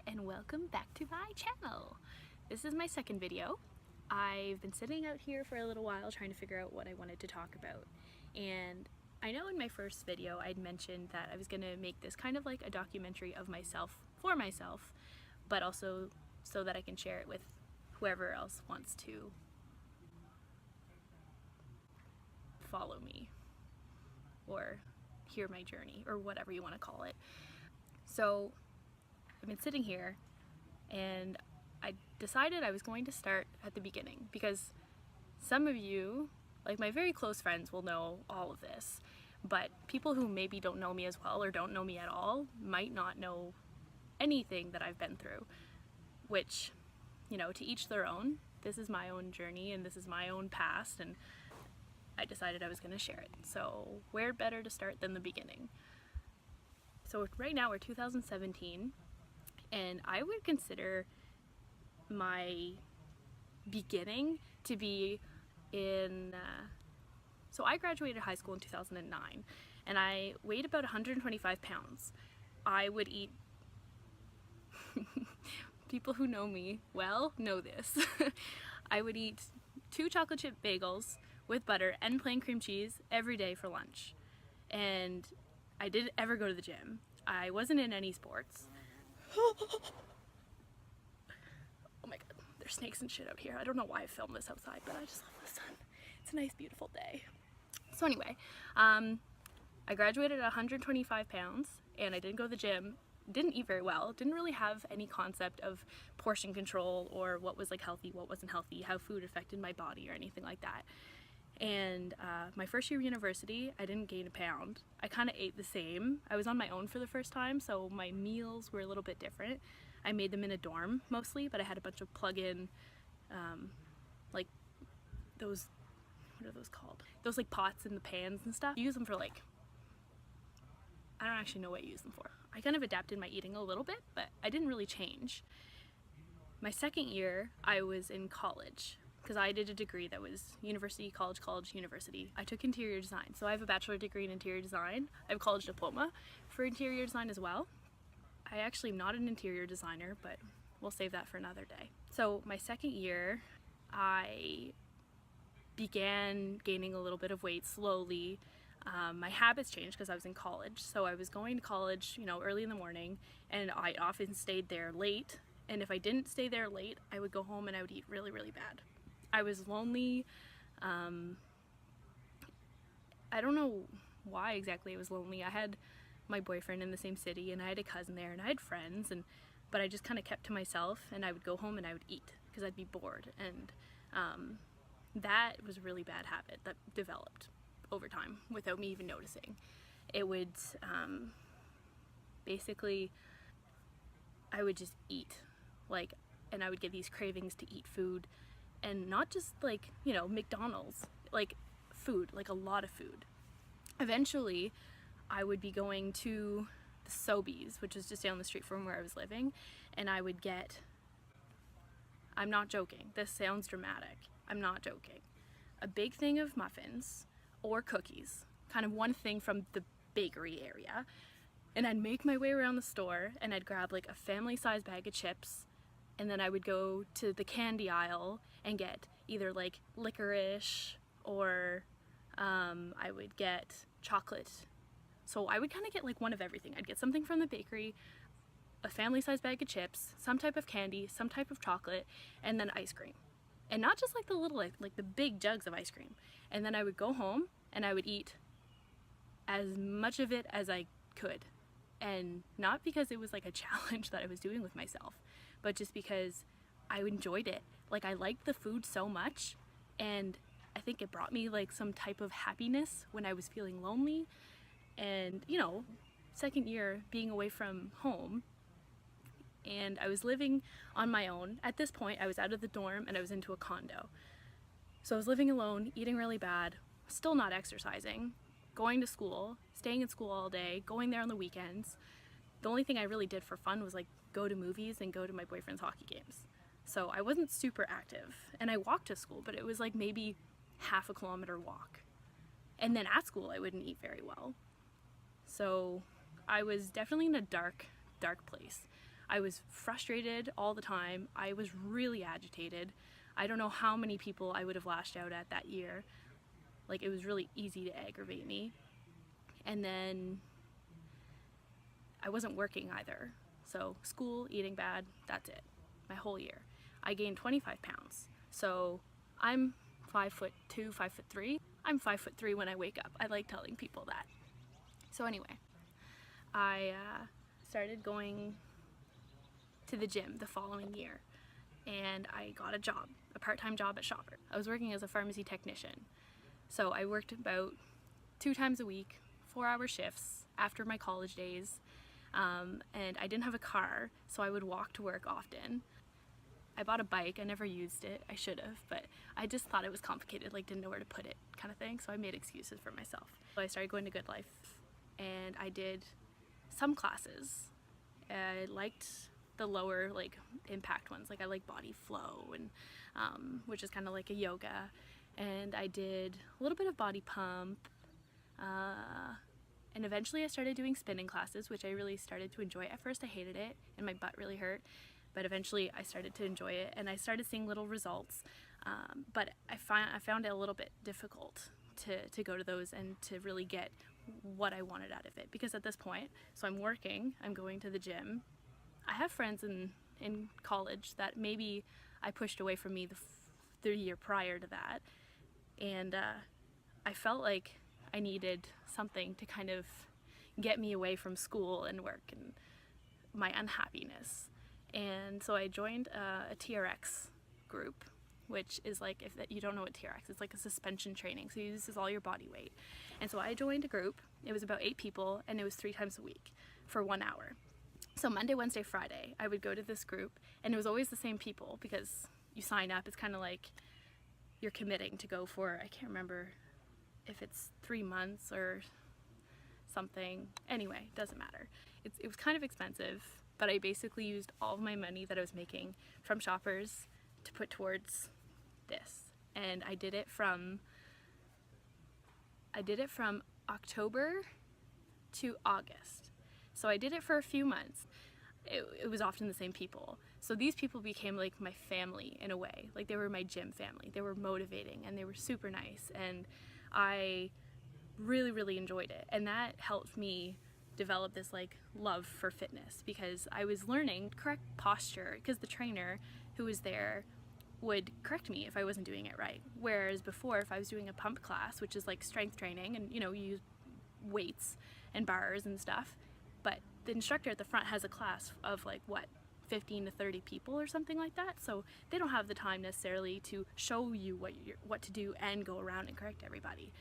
and welcome back to my channel. This is my second video. I've been sitting out here for a little while trying to figure out what I wanted to talk about, and I know in my first video I'd mentioned that I was going to make this kind of like a documentary of myself for myself, but also so that I can share it with whoever else wants to follow me or hear my journey or whatever you want to call it. So I've been sitting here and I decided I was going to start at the beginning because some of you, like my very close friends, will know all of this, but people who maybe don't know me as well or don't know me at all might not know anything that I've been through, which, you know, to each their own. This is my own journey and this is my own past, and I decided I was going to share it. So where better to start than the beginning? So right now we're 2017, and I would consider my beginning to be in, so I graduated high school in 2009, and I weighed about 125 pounds. I would eat, people who know me well know this, I would eat 2 chocolate chip bagels with butter and plain cream cheese every day for lunch. And I didn't ever go to the gym. I wasn't in any sports. Oh my god, there's snakes and shit out here. I don't know why I filmed this outside, but I just love the sun. It's a nice, beautiful day. So anyway, I graduated at 125 pounds and I didn't go to the gym, didn't eat very well, didn't really have any concept of portion control or what was like healthy, what wasn't healthy, how food affected my body or anything like that. And my first year of university, I didn't gain a pound. I kind of ate the same. I was on my own for the first time, so my meals were a little bit different. I made them in a dorm mostly, but I had a bunch of plug-in, like those, what are those called? Those like pots and the pans and stuff. You use them for like, I don't actually know what you use them for. I kind of adapted my eating a little bit, but I didn't really change. My second year, I was in college, because I did a degree that was university, college, college, university. I took interior design, so I have a bachelor degree in interior design. I have a college diploma for interior design as well. I actually am not an interior designer, but we'll save that for another day. So my second year, I began gaining a little bit of weight slowly. My habits changed because I was in college, so I was going to college, you know, early in the morning, and I often stayed there late, and if I didn't stay there late, I would go home and I would eat really, really bad. I was lonely. I don't know why exactly I was lonely. I had my boyfriend in the same city and I had a cousin there and I had friends, but I just kind of kept to myself, and I would go home and I would eat because I'd be bored, and that was a really bad habit that developed over time without me even noticing. It would basically, I would just eat, like, and I would get these cravings to eat food. And not just like, you know, McDonald's, like food, like a lot of food. Eventually, I would be going to the Sobeys, which is just down the street from where I was living, and I would get, I'm not joking, this sounds dramatic, I'm not joking, a big thing of muffins or cookies, kind of one thing from the bakery area, and I'd make my way around the store and I'd grab like a family-sized bag of chips, and then I would go to the candy aisle and get either like licorice or I would get chocolate. So I would kind of get like one of everything. I'd get something from the bakery, a family-sized bag of chips, some type of candy, some type of chocolate, and then ice cream. And not just like the little, like the big jugs of ice cream. And then I would go home and I would eat as much of it as I could. And not because it was like a challenge that I was doing with myself, but just because I enjoyed it. Like, I liked the food so much, and I think it brought me like some type of happiness when I was feeling lonely. And, you know, second year being away from home, and I was living on my own. At this point, I was out of the dorm and I was into a condo. So I was living alone, eating really bad, still not exercising, going to school, staying in school all day, going there on the weekends. The only thing I really did for fun was like go to movies and go to my boyfriend's hockey games. So I wasn't super active, and I walked to school, but it was like maybe half a kilometer walk. And then at school I wouldn't eat very well. So I was definitely in a dark place. I was frustrated all the time. I was really agitated. I don't know how many people I would have lashed out at that year. Like, it was really easy to aggravate me. And then I wasn't working either. So school, eating bad, that's it. My whole year. I gained 25 pounds. So I'm 5'2", 5'3". I'm 5'3" when I wake up. I like telling people that. So anyway, I started going to the gym the following year, and I got a job, a part-time job at Shoppers. I was working as a pharmacy technician. So I worked about 2 times a week, 4-hour shifts after my college days, and I didn't have a car, so I would walk to work often. I bought a bike. I never used it. I should have, but I just thought it was complicated, like didn't know where to put it kind of thing, so I made excuses for myself. So I started going to Good Life, and I did some classes. I liked the lower like impact ones, like I like Body Flow, and which is kind of like a yoga, and I did a little bit of body pump, and eventually I started doing spinning classes, which I really started to enjoy. At first I hated it and my butt really hurt, but eventually I started to enjoy it and I started seeing little results, but I found it a little bit difficult to go to those and to really get what I wanted out of it, because at this point, so I'm working, I'm going to the gym, I have friends in college that maybe I pushed away from me the year prior to that, and I felt like I needed something to kind of get me away from school and work and my unhappiness. And so I joined a TRX group, which is like, if you don't know what TRX is, it's like a suspension training, so it uses all your body weight. And so I joined a group. It was about 8 people, and it was 3 times a week for 1 hour. So Monday, Wednesday, Friday, I would go to this group, and it was always the same people because you sign up. It's kind of like you're committing to go for, I can't remember if it's 3 months or something. Anyway, doesn't matter. It was kind of expensive, but I basically used all of my money that I was making from Shoppers to put towards this. And I did it from October to August. So I did it for a few months. It was often the same people. So these people became like my family in a way. Like, they were my gym family. They were motivating and they were super nice, and I really, really enjoyed it. And that helped me develop this like love for fitness, because I was learning correct posture, because the trainer who was there would correct me if I wasn't doing it right. Whereas before, if I was doing a pump class, which is like strength training, and you use weights and bars and stuff, but the instructor at the front has a class of like 15 to 30 people or something like that, so they don't have the time necessarily to show you what to do and go around and correct everybody.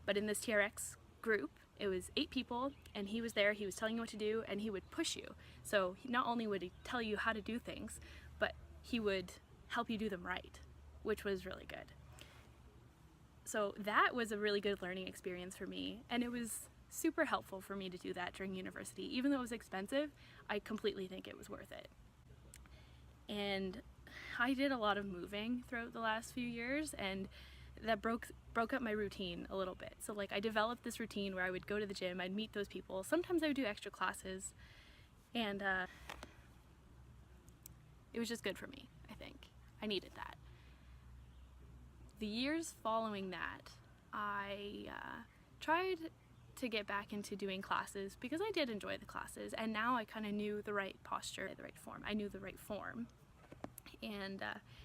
But in this TRX group, it was 8 people, and he was there, he was telling you what to do, and he would push you. So not only would he tell you how to do things, but he would help you do them right, which was really good. So that was a really good learning experience for me, and it was super helpful for me to do that during university. Even though it was expensive, I completely think it was worth it. And I did a lot of moving throughout the last few years, and that broke up my routine a little bit. So like, I developed this routine where I would go to the gym, I'd meet those people, sometimes I would do extra classes, and it was just good for me, I think. I needed that. The years following that, I tried to get back into doing classes, because I did enjoy the classes, and now I kind of knew the right posture, the right form. I knew the right form. And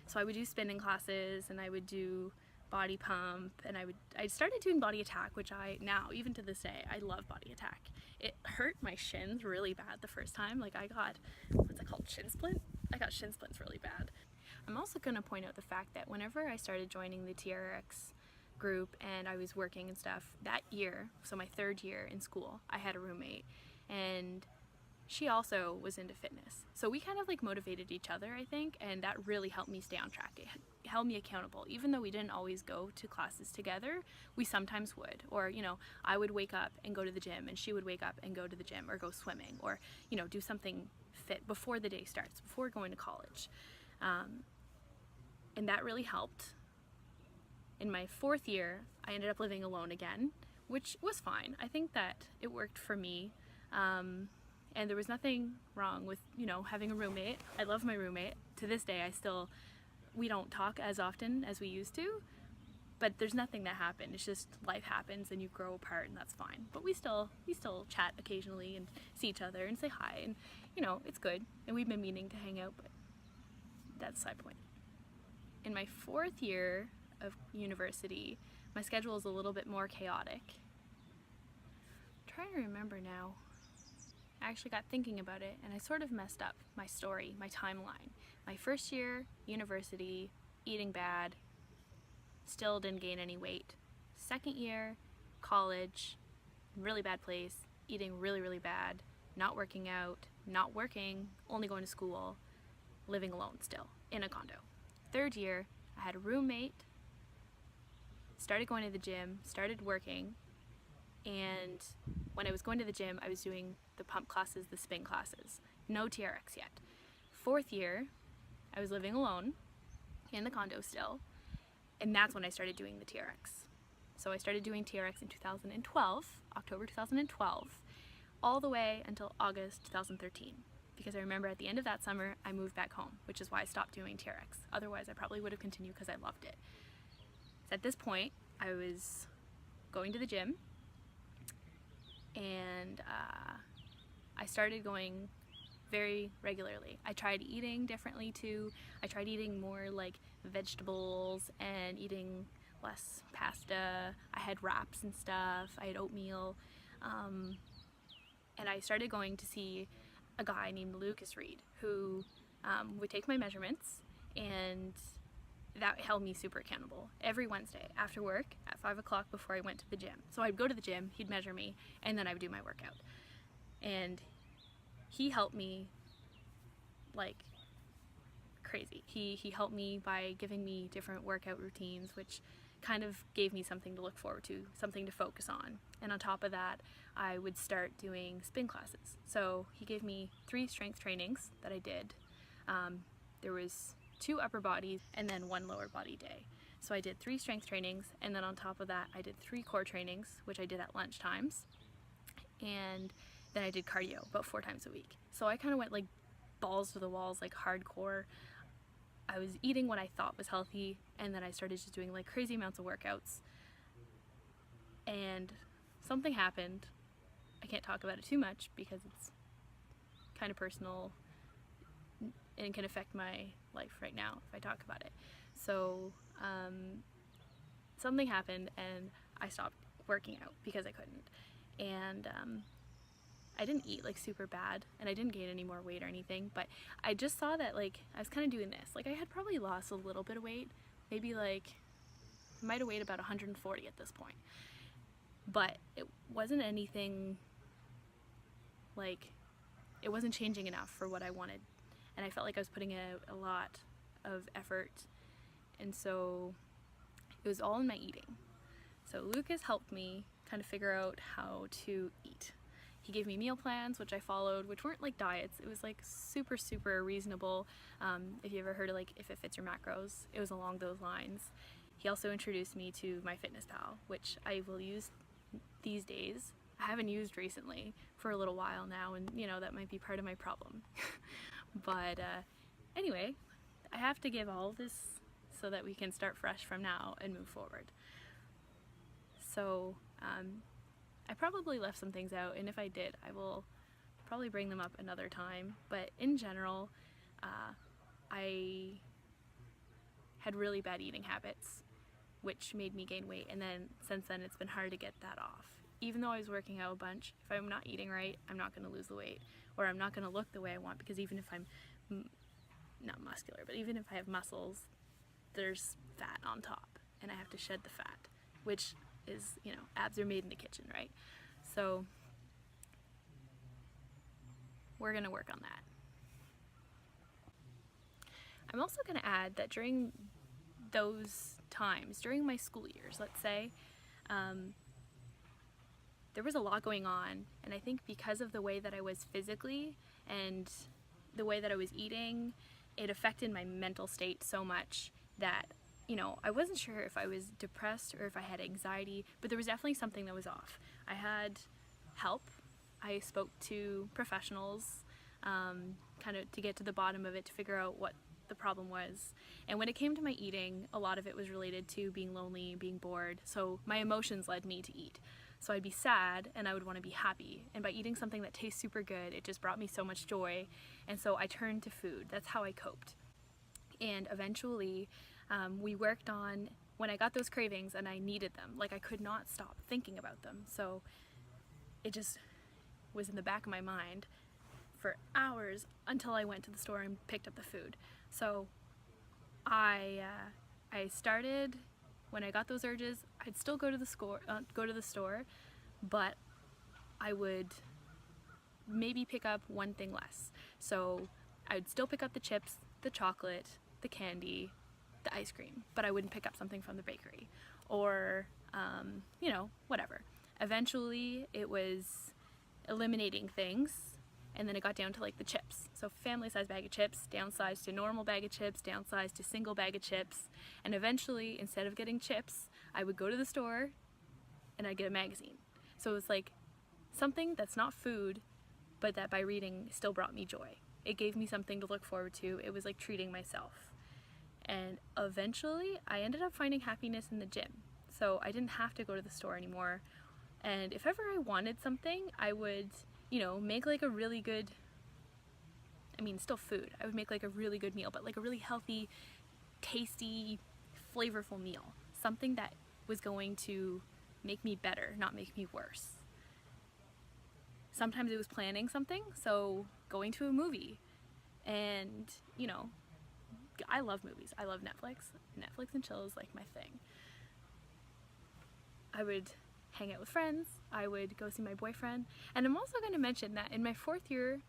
so I would do spinning classes, and I would do body pump, and I started doing body attack, which now, even to this day, I love body attack. It hurt my shins really bad the first time. Like, I got, what's it called, shin splint? I got shin splints really bad. I'm also going to point out the fact that whenever I started joining the TRX group and I was working and stuff, that year, so my 3rd year in school, I had a roommate, and she also was into fitness. So we kind of like motivated each other, I think, and that really helped me stay on track. It held me accountable. Even though we didn't always go to classes together, we sometimes would. Or, I would wake up and go to the gym, and she would wake up and go to the gym, or go swimming, or, do something fit before the day starts, before going to college. And that really helped. In my 4th year, I ended up living alone again, which was fine. I think that it worked for me. And there was nothing wrong with, you know, having a roommate. I love my roommate. To this day, we don't talk as often as we used to, but there's nothing that happened. It's just life happens and you grow apart, and that's fine. But we still chat occasionally and see each other and say hi, and you know, it's good. And we've been meaning to hang out, but that's a side point. In my 4th year of university, my schedule is a little bit more chaotic. I'm trying to remember now. I actually got thinking about it and I sort of messed up my story, my timeline. My 1st year, university, eating bad, still didn't gain any weight. 2nd year, college, really bad place, eating really, really bad, not working out, not working, only going to school, living alone still, in a condo. 3rd year, I had a roommate, started going to the gym, started working, and when I was going to the gym, I was doing the pump classes, the spin classes. No TRX yet. 4th year, I was living alone in the condo still, and that's when I started doing the TRX. So I started doing TRX in 2012, October 2012, all the way until August 2013. Because I remember at the end of that summer, I moved back home, which is why I stopped doing TRX. Otherwise, I probably would have continued because I loved it. So at this point, I was going to the gym, and I started going very regularly. I tried eating differently too. I tried eating more like vegetables and eating less pasta. I had wraps and stuff. I had oatmeal. And I started going to see a guy named Lucas Reed who would take my measurements, and that held me super accountable every Wednesday after work at 5 o'clock before I went to the gym. So I'd go to the gym, he'd measure me, and then I would do my workout. And he helped me like crazy. He helped me by giving me different workout routines, which kind of gave me something to look forward to, something to focus on. And on top of that, I would start doing spin classes. So he gave me 3 strength trainings that I did. There was 2 upper bodies and then 1 lower body day. So I did 3 strength trainings, and then on top of that I did 3 core trainings, which I did at lunch times, and then I did cardio about 4 times a week. So I kind of went like balls to the walls, like hardcore. I was eating what I thought was healthy, and then I started just doing like crazy amounts of workouts. And something happened. I can't talk about it too much because it's kind of personal and can affect my life right now if I talk about it. So something happened and I stopped working out because I couldn't. And I didn't eat like super bad, and I didn't gain any more weight or anything, but I just saw that like I was kind of doing this. Like I had probably lost a little bit of weight, maybe like I might have weighed about 140 at this point. But it wasn't anything like, it wasn't changing enough for what I wanted. And I felt like I was putting a lot of effort. And so it was all in my eating. So Lucas helped me kind of figure out how to eat. He gave me meal plans, which I followed, which weren't like diets. It was like super, super reasonable. If you ever heard of like If It Fits Your Macros, it was along those lines. He also introduced me to MyFitnessPal, which I will use these days. I haven't used recently for a little while now, and you know, that might be part of my problem. But anyway, I have to give all this so that we can start fresh from now and move forward. So I probably left some things out, and if I did, I will probably bring them up another time. But in general, I had really bad eating habits, which made me gain weight, and then since then it's been hard to get that off. Even though I was working out a bunch, if I'm not eating right, I'm not going to lose the weight, or I'm not going to look the way I want, because even if I'm not muscular, but even if I have muscles, there's fat on top, and I have to shed the fat, which is, you know, abs are made in the kitchen, right? So we're going to work on that. I'm also going to add that during those times, during my school years, let's say, there was a lot going on, and I think because of the way that I was physically and the way that I was eating, it affected my mental state so much that, you know, I wasn't sure if I was depressed or if I had anxiety, but there was definitely something that was off. I had help I spoke to professionals kind of to get to the bottom of it, to figure out what the problem was. And when it came to my eating, a lot of it was related to being lonely, being bored. So my emotions led me to eat. So I'd be sad and I would want to be happy. And by eating something that tastes super good, it just brought me so much joy. And so I turned to food. That's how I coped. And eventually we worked on, when I got those cravings and I needed them, like I could not stop thinking about them. So it just was in the back of my mind for hours until I went to the store and picked up the food. So I started, when I got those urges, I'd still go to the store, but I would maybe pick up one thing less. So I would still pick up the chips, the chocolate, the candy, the ice cream, but I wouldn't pick up something from the bakery or, you know, whatever. Eventually it was eliminating things, and then it got down to like the chips. So family size bag of chips, downsized to normal bag of chips, downsized to single bag of chips, and eventually instead of getting chips, I would go to the store and I'd get a magazine. So it was like something that's not food, but that by reading still brought me joy. It gave me something to look forward to. It was like treating myself. And eventually I ended up finding happiness in the gym. So I didn't have to go to the store anymore. And if ever I wanted something, I would, you know, make like a really good, I mean, still food. I would make like a really good meal, but like a really healthy, tasty, flavorful meal. Something that was going to make me better, not make me worse. Sometimes it was planning something, so going to a movie. And, you know, I love movies. I love Netflix. Netflix and chill is like my thing. I would hang out with friends. I would go see my boyfriend. And I'm also going to mention that in my fourth year,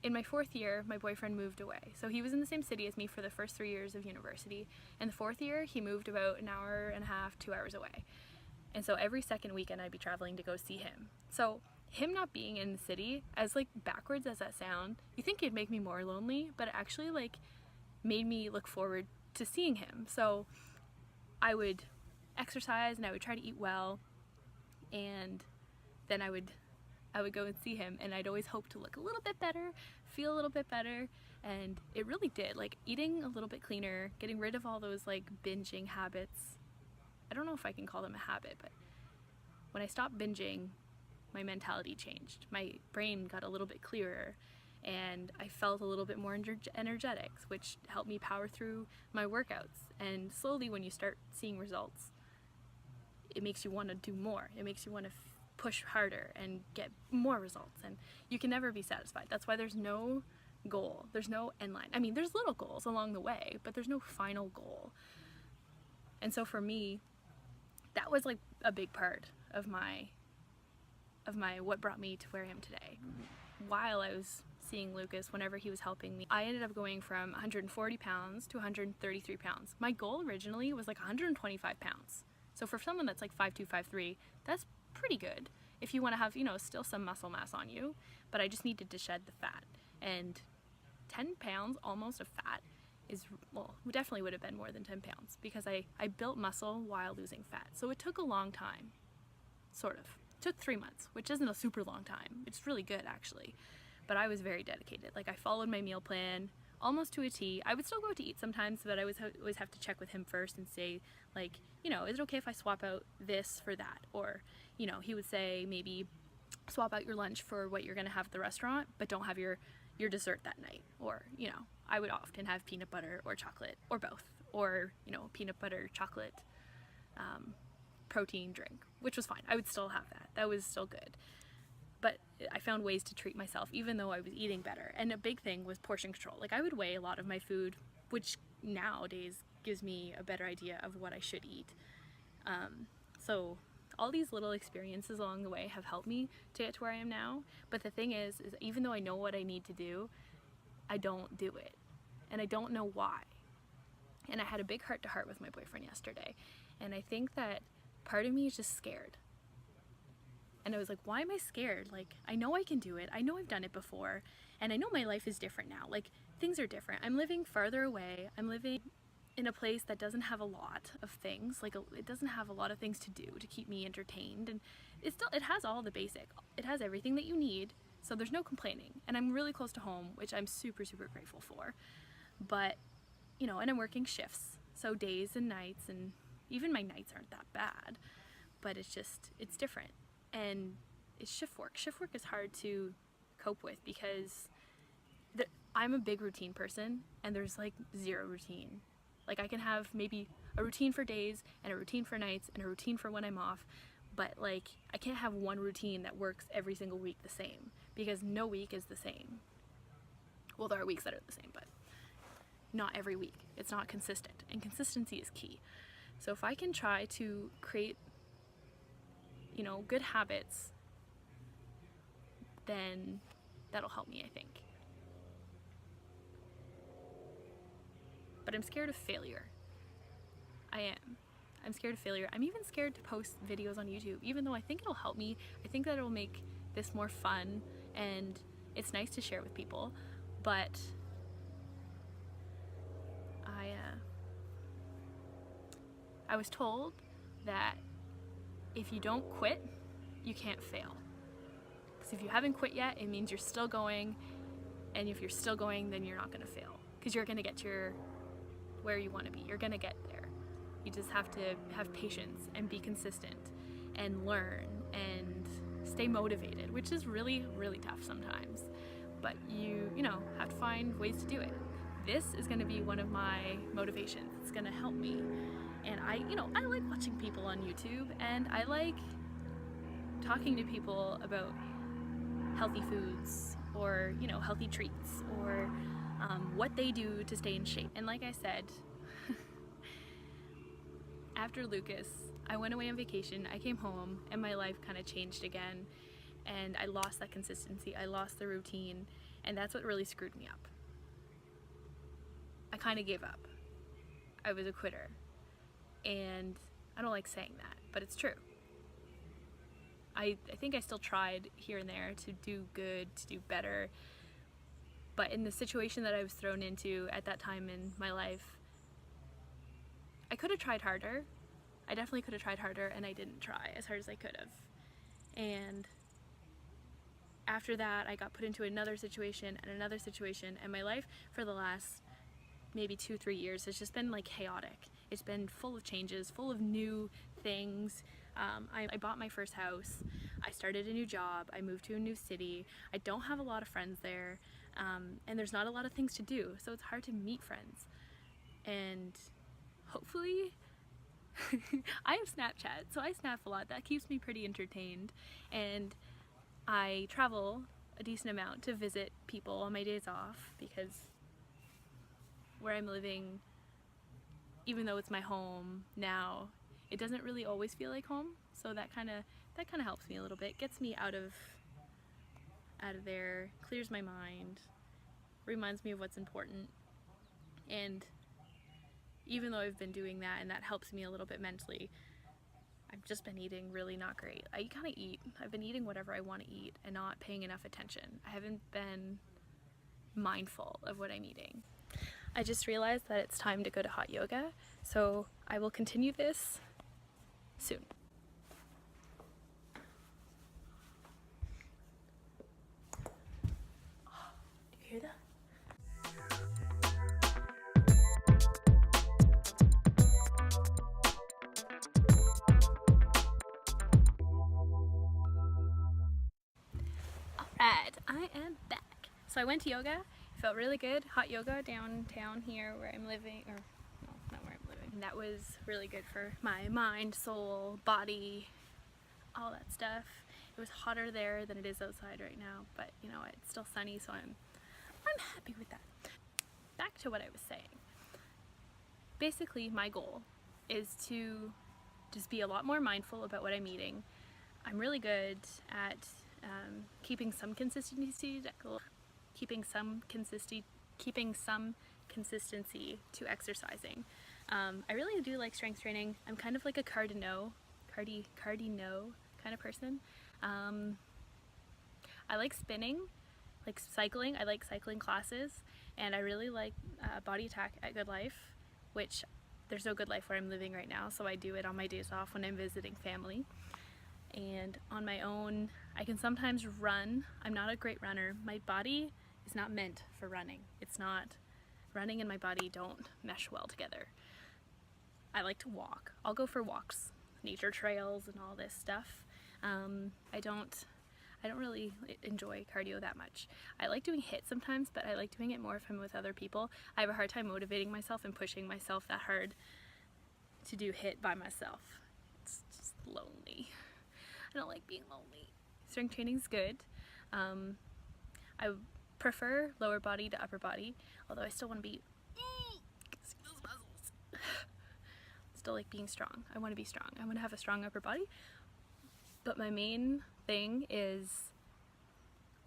my boyfriend moved away. So he was in the same city as me for the first 3 years of university. And the fourth year, he moved about an hour and a half, 2 hours away. And so every second weekend, I'd be traveling to go see him. So him not being in the city, as like backwards as that sound, you think it'd make me more lonely, but it actually like made me look forward to seeing him. So I would exercise and I would try to eat well, and then I would go and see him, and I'd always hope to look a little bit better, feel a little bit better, and it really did. Like eating a little bit cleaner, getting rid of all those like binging habits. I don't know if I can call them a habit, but when I stopped binging, my mentality changed. My brain got a little bit clearer, and I felt a little bit more energetic, which helped me power through my workouts. And slowly, when you start seeing results, it makes you want to do more. It makes you want to push harder and get more results, and you can never be satisfied. That's why there's no goal. There's no end line. I mean, there's little goals along the way, but there's no final goal. And so for me, that was like a big part of my what brought me to where I am today. While I was seeing Lucas, whenever he was helping me, I ended up going from 140 pounds to 133 pounds. My goal originally was like 125 pounds. So for someone that's like 5'2", 5'3", that's pretty good if you want to have, you know, still some muscle mass on you. But I just needed to shed the fat. And 10 pounds almost of fat is, well, definitely would have been more than 10 pounds because I built muscle while losing fat. So it took a long time, sort of. It took 3 months, which isn't a super long time. It's really good, actually. But I was very dedicated. Like, I followed my meal plan almost to a T. I would still go out to eat sometimes, but I always have to check with him first and say, like, you know, is it okay if I swap out this for that? Or, you know, he would say maybe swap out your lunch for what you're going to have at the restaurant, but don't have your dessert that night. Or, you know, I would often have peanut butter or chocolate or both. Or, you know, peanut butter, chocolate, protein drink, which was fine. I would still have that. That was still good. But I found ways to treat myself even though I was eating better. And a big thing was portion control. Like, I would weigh a lot of my food, which nowadays gives me a better idea of what I should eat. So all these little experiences along the way have helped me to get to where I am now. But the thing is even though I know what I need to do, I don't do it. And I don't know why. And I had a big heart-to-heart with my boyfriend yesterday. And I think that part of me is just scared. And I was like, why am I scared? Like, I know I can do it. I know I've done it before. And I know my life is different now. Like, things are different. I'm living farther away. I'm living in a place that doesn't have a lot of things, like it doesn't have a lot of things to do to keep me entertained, and it has all the basic, it has everything that you need, so there's no complaining, and I'm really close to home, which I'm super grateful for. But you know, and I'm working shifts, so days and nights, and even my nights aren't that bad, but it's different, and it's shift work. Shift work is hard to cope with because I'm a big routine person, and there's like zero routine. Like I can have maybe a routine for days and a routine for nights and a routine for when I'm off, but like I can't have one routine that works every single week the same, because no week is the same. Well, there are weeks that are the same, but not every week. It's not consistent, and consistency is key. So if I can try to create, you know, good habits, then that'll help me, I think. But I'm scared of failure. I am. I'm scared of failure. I'm even scared to post videos on YouTube, even though I think it'll help me. I think that it'll make this more fun, and it's nice to share with people, but I was told that if you don't quit, you can't fail. Because if you haven't quit yet, it means you're still going, and if you're still going, then you're not going to fail, because you're going to get to where you want to be. You're going to get there. You just have to have patience and be consistent and learn and stay motivated, which is really tough sometimes, but you know, have to find ways to do it. This is going to be one of my motivations. It's going to help me. And I like watching people on YouTube, and I like talking to people about healthy foods, or, you know, healthy treats, or what they do to stay in shape. And like I said, after Lucas, I went away on vacation, I came home, and my life kind of changed again, and I lost that consistency, I lost the routine, and that's what really screwed me up. I kind of gave up. I was a quitter. And I don't like saying that, but it's true. I think I still tried here and there to do good, to do better, but in the situation that I was thrown into at that time in my life, I could have tried harder. I definitely could have tried harder, and I didn't try as hard as I could have. And after that, I got put into another situation, and my life for the last maybe 2-3 years has just been like chaotic. It's been full of changes, full of new things. I bought my first house, I started a new job, I moved to a new city, I don't have a lot of friends there, and there's not a lot of things to do, so it's hard to meet friends. And hopefully, I have Snapchat, so I snap a lot. That keeps me pretty entertained, and I travel a decent amount to visit people on my days off, because where I'm living, even though it's my home now, it doesn't really always feel like home, so that kind of helps me a little bit, gets me out of there, clears my mind, reminds me of what's important. And even though I've been doing that, and that helps me a little bit mentally, I've just been eating really not great. I kind of eat. I've been eating whatever I want to eat and not paying enough attention. I haven't been mindful of what I'm eating. I just realized that it's time to go to hot yoga, so I will continue this soon. Do you hear that? Alright, I am back. So I went to yoga. Felt really good. Hot yoga downtown here where I'm living, or no, not where I'm living. And that was really good for my mind, soul, body, all that stuff. It was hotter there than it is outside right now, but you know, it's still sunny, so I'm happy with that. Back to what I was saying. Basically, my goal is to just be a lot more mindful about what I'm eating. I'm really good at keeping some consistency to exercising. I really do like strength training. I'm kind of like a cardio kind of person. I like spinning, like cycling. I like cycling classes, and I really like Body Attack at Good Life. which there's no good life where I'm living right now, so I do it on my days off when I'm visiting family. And on my own, I can sometimes run. I'm not a great runner. My body is not meant for running. It's not, running and my body don't mesh well together. I like to walk. I'll go for walks, nature trails and all this stuff. I don't really enjoy cardio that much. I like doing HIIT sometimes, but I like doing it more if I'm with other people. I have a hard time motivating myself and pushing myself that hard to do HIIT by myself. It's just lonely. I don't like being lonely. Strength training's good. I prefer lower body to upper body, although I still want to be still like being strong. I want to be strong. I want to have a strong upper body. But my main thing is,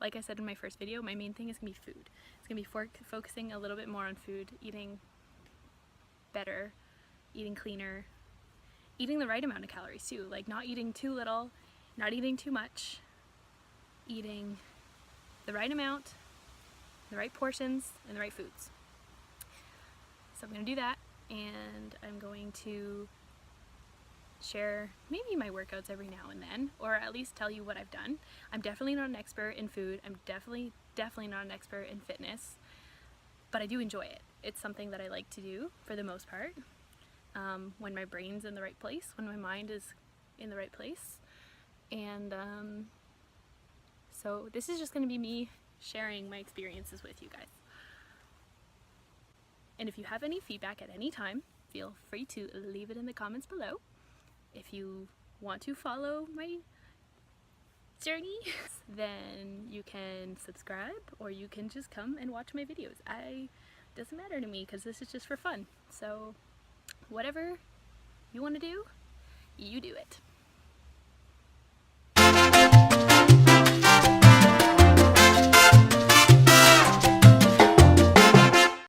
like I said in my first video, my main thing is going to be food. It's going to be focusing a little bit more on food, eating better, eating cleaner, eating the right amount of calories too, like not eating too little, not eating too much, eating the right amount, the right portions, and the right foods. So I'm going to do that, and I'm going to share maybe my workouts every now and then, or at least tell you what I've done. I'm definitely not an expert in food. I'm definitely not an expert in fitness, but I do enjoy it. It's something that I like to do for the most part, when my brain's in the right place, when my mind is in the right place. And so this is just going to be me sharing my experiences with you guys. And if you have any feedback at any time, feel free to leave it in the comments below. If you want to follow my journey, then you can subscribe, or you can just come and watch my videos. It doesn't matter to me, because this is just for fun. So whatever you want to do, you do it.